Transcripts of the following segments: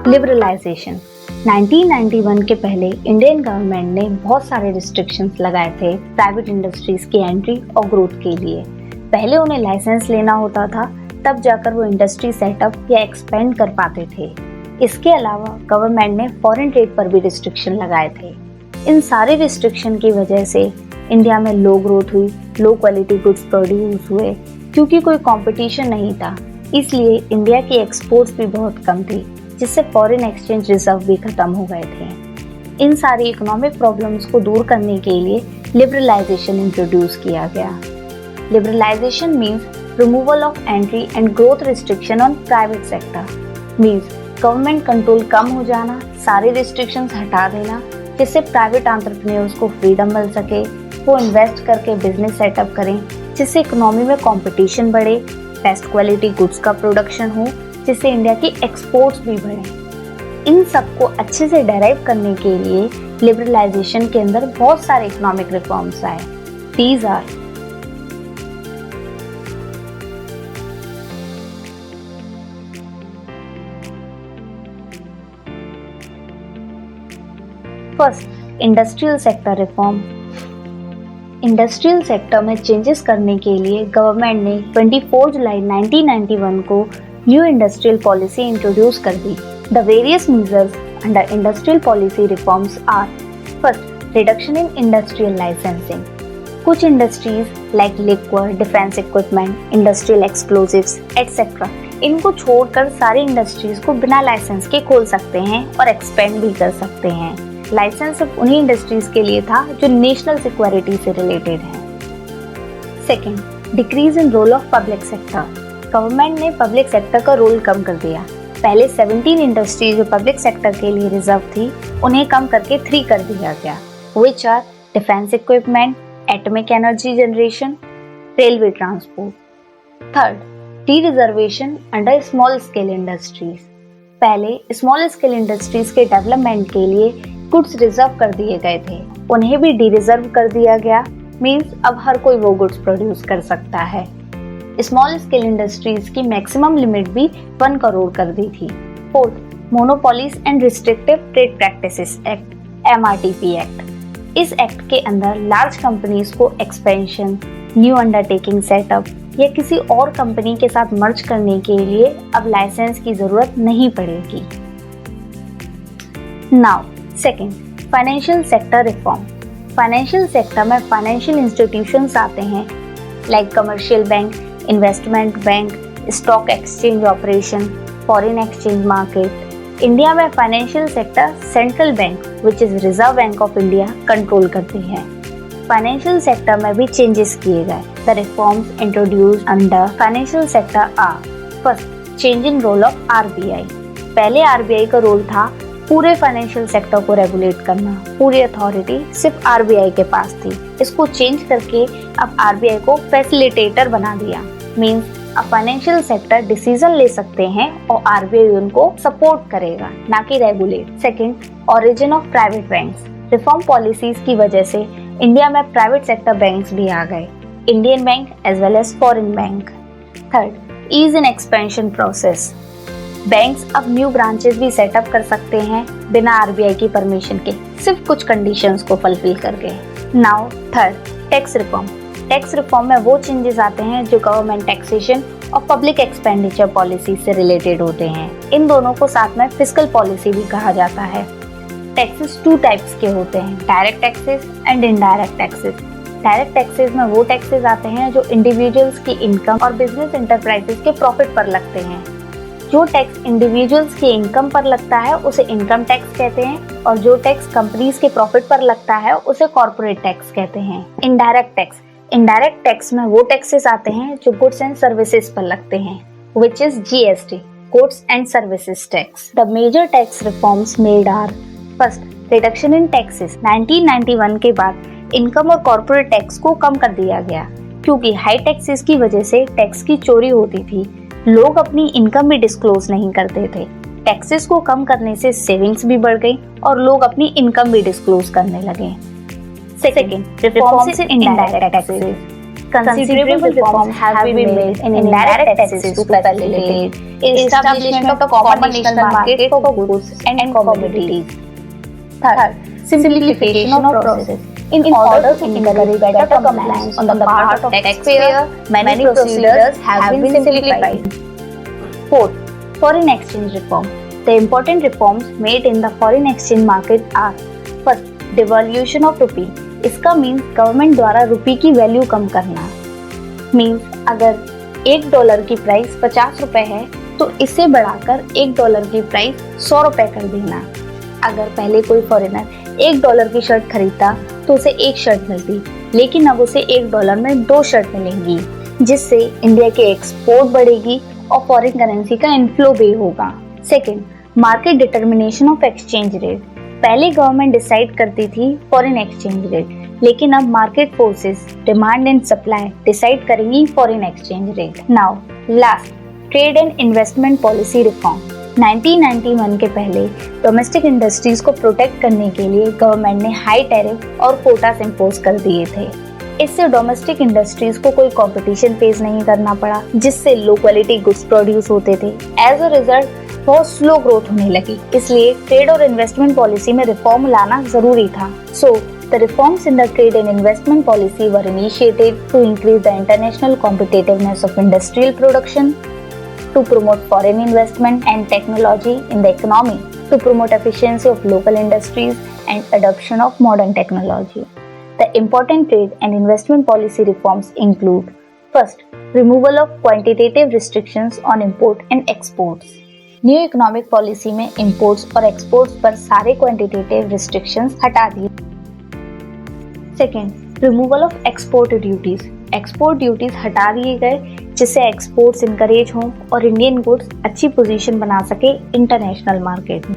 Liberalisation. 1991 के पहले Indian government ने बहुत सारे रिस्ट्रिक्शंस लगाए थे प्राइवेट इंडस्ट्रीज की एंट्री और ग्रोथ के लिए। पहले उन्हें लाइसेंस लेना होता था, तब जाकर वो इंडस्ट्री सेटअप या एक्सपेंड कर पाते थे। इसके अलावा गवर्नमेंट ने फॉरेन ट्रेड पर भी रिस्ट्रिक्शन लगाए थे। इन सारे रिस्ट्रिक्शन की वजह से इंडिया में लो ग्रोथ हुई, लो क्वालिटी गुड्स प्रोड्यूस हुए। क्योंकि कोई कंपटीशन नहीं था, इसलिए इंडिया की एक्सपोर्ट्स भी बहुत कम थी, जिससे फॉरेन एक्सचेंज रिजर्व भी खत्म हो गए थे। इन सारी इकोनॉमिक प्रॉब्लम्स को दूर करने के लिए लिबरलाइजेशन इंट्रोड्यूस किया गया। Liberalization means removal of entry and growth restriction on private sector. Means government control कम हो जाना, सारे रिस्ट्रिक्शंस हटा देना, जिससे प्राइवेट एंटरप्रेन्योर्स को फ्रीडम मिल सके, वो इन्वेस्ट करके बिजनेस सेटअप करें, जिससे इकोनॉमी में कंपटीशन बढ़े, बेस्ट क्वालिटी गुड्स का प्रोडक्शन हो, जिससे इंडिया की एक्सपोर्ट्स भी बढ़े। इन सबको अच्छे से डेराइव करने के लिए लिबरलाइजेशन के अंदर बहुत सारे इकोनॉमिक रिफॉर्म्स आए। These are first, industrial sector reform. Industrial sector में चेंजेस करने के लिए गवर्नमेंट ने 24 जुलाई 1991 को न्यू इंडस्ट्रियल पॉलिसी इंट्रोड्यूस कर दी। The various measures under industrial policy reforms are: first, reduction in industrial licensing. कुछ industries like liquid, defence equipment, industrial explosives etcetera, इनको छोड़कर सारी इंडस्ट्रीज को बिना लाइसेंस के खोल सकते हैं और एक्सपेंड भी कर सकते हैं। लाइसेंस सिर्फ उन्हीं इंडस्ट्रीज के लिए था जो नेशनल सिक्योरिटी से रिलेटेड है। Second, decrease in role of public sector. Government ने पब्लिक सेक्टर का रोल कम कर दिया। पहले 17 इंडस्ट्रीज जो पब्लिक सेक्टर के लिए रिजर्व थी, उन्हें कम करके 3 कर दिया गया, which are defence equipment, atomic energy generation, railway transport. Third, dereservation under small scale industries. पहले स्मॉल स्केल इंडस्ट्रीज के डेवलपमेंट के लिए गुड्स रिजर्व कर दिए गए थे, उन्हें भी डी रिजर्व कर दिया गया। मींस अब हर कोई वो गुड्स प्रोड्यूस कर सकता है। स्मॉल स्केल इंडस्ट्रीज की मैक्सिमम लिमिट भी 1 करोड़ कर दी थी। Fourth, monopolies and restrictive trade practices act, MRTP act. इस एक्ट के अंदर लार्ज कंपनीज को एक्सपेंशन, न्यू अंडरटेकिंग सेटअप या किसी और कंपनी के साथ मर्ज करने के लिए अब लाइसेंस की जरूरत नहीं पड़ेगी। Now second, financial sector reform. Financial sector में फाइनेंशियल इंस्टीट्यूशंस आते हैं like commercial bank, investment bank, stock exchange operation, foreign exchange market. India में financial sector central bank which is reserve bank of India control करती है। Financial sector में भी changes किए गए। The reforms introduced under financial sector are: first, change in role of RBI। पहले RBI का role था पूरे फाइनेंशियल सेक्टर को रेगुलेट करना, पूरी अथॉरिटी सिर्फ RBI के पास थी। इसको चेंज करके अब RBI को फैसिलिटेटर बना दिया। मींस अब फाइनेंशियल सेक्टर डिसीजन ले सकते हैं और RBI उनको सपोर्ट करेगा, ना कि regulate. Second, origin of private banks. Reform policies की वजह से इंडिया में प्राइवेट सेक्टर बैंक्स भी आ गए, Indian bank as well as foreign bank. Third, ease in expansion process. Banks अब न्यू ब्रांचेस भी सेटअप कर सकते हैं बिना RBI की परमिशन के, सिर्फ कुछ कंडीशंस को फुलफिल करके। Now third, tax reform. Tax reform में वो चेंजेस आते हैं जो गवर्नमेंट टैक्सेशन और पब्लिक एक्सपेंडिचर पॉलिसी से रिलेटेड होते हैं। इन दोनों को साथ में फिस्कल पॉलिसी भी कहा जाता है। टैक्सेस 2 टाइप्स के होते हैं, direct taxes and indirect taxes. Direct taxes में वो टैक्सेस आते हैं जो इंडिविजुअल्स की इनकम और बिजनेस इंटरप्राइजेस के प्रॉफिट पर लगते हैं। जो टैक्स इंडिविजुअल्स की इनकम पर लगता है उसे इनकम टैक्स कहते हैं, और जो टैक्स कंपनीज के प्रॉफिट पर लगता है उसे कॉर्पोरेट टैक्स कहते हैं। इनडायरेक्ट टैक्स में वो टैक्सेस आते हैं जो गुड्स एंड सर्विसेज पर लगते हैं, which is GST, Goods and Services Tax. The major tax reforms made are: first, reduction in taxes। 1991 के बाद इनकम और कॉर्पोरेट टैक्स को कम कर दिया गया, क्योंकि हाई टैक्सेस की वजह से टैक्स की चोरी होती थी। लोग अपनी इनकम भी डिस्क्लोज नहीं करते थे। टैक्सेस को कम करने से सेविंग्स भी बढ़ गई और लोग अपनी इनकम भी डिस्क्लोज करने लगे। Second, reforms in indirect taxes. considerable reforms have been made in indirect taxes to facilitate establishment of common national market for goods and commodities. Third, simplification of process. In order to encourage better compliance on the part of taxpayer, many procedures have been simplified. Fourth, foreign exchange reform. The important reforms made in the foreign exchange market are: first, devaluation of rupee. इसका means government द्वारा रुपी की value कम करना। Means अगर $1 की price 50 रुपए है तो इसे बढ़ाकर $1 की प्राइस 100 रुपए कर देना। अगर पहले कोई फॉरेनर $1 की शर्ट खरीदता तो उसे एक शर्ट मिलती, लेकिन अब उसे $1 में 2 शर्ट मिलेंगी, जिससे इंडिया की एक्सपोर्ट बढ़ेगी और फॉरेन करेंसी का इनफ्लो भी होगा। Second, market determination of exchange rate. पहले गवर्नमेंट डिसाइड करती थी फॉरेन एक्सचेंज रेट, लेकिन अब market forces, demand and supply decide करेंगी foreign exchange rate. Now last, trade and investment policy reform. 1991 के पहले डोमेस्टिक इंडस्ट्रीज को प्रोटेक्ट करने के लिए गवर्नमेंट ने हाई टैरिफ और कोटास इम्पोज कर दिए थे। इससे डोमेस्टिक इंडस्ट्रीज को कोई कंपटीशन फेस नहीं करना पड़ा, जिससे लो क्वालिटी गुड्स प्रोड्यूस होते थे। एज अ रिजल्ट बहुत स्लो ग्रोथ होने लगी, इसलिए ट्रेड और इन्वेस्टमेंट पॉलिसी में रिफॉर्म लाना जरूरी था। So the reforms in the trade and investment policy were initiated to increase the international competitiveness of industrial production, to promote foreign investment and technology in the economy, to promote efficiency of local industries and adoption of modern technology. The important trade and investment policy reforms include: first, removal of quantitative restrictions on import and exports. New economic policy में imports और exports पर सारे quantitative restrictions हटा दिए। Second, removal of export duties. Export duties हटा दिए गए, जिससे एक्सपोर्ट्स इनकरेज हों और इंडियन गुड्स अच्छी पोजीशन बना सके इंटरनेशनल मार्केट में।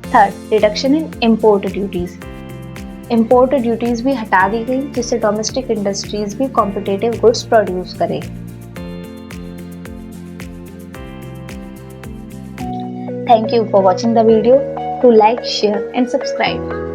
Third, reduction in import duties. Import duties भी हटा दी गई, जिससे डोमेस्टिक इंडस्ट्रीज भी कॉम्पिटिटिव गुड्स प्रोड्यूस करे। Thank you for watching the video. To like, share and subscribe.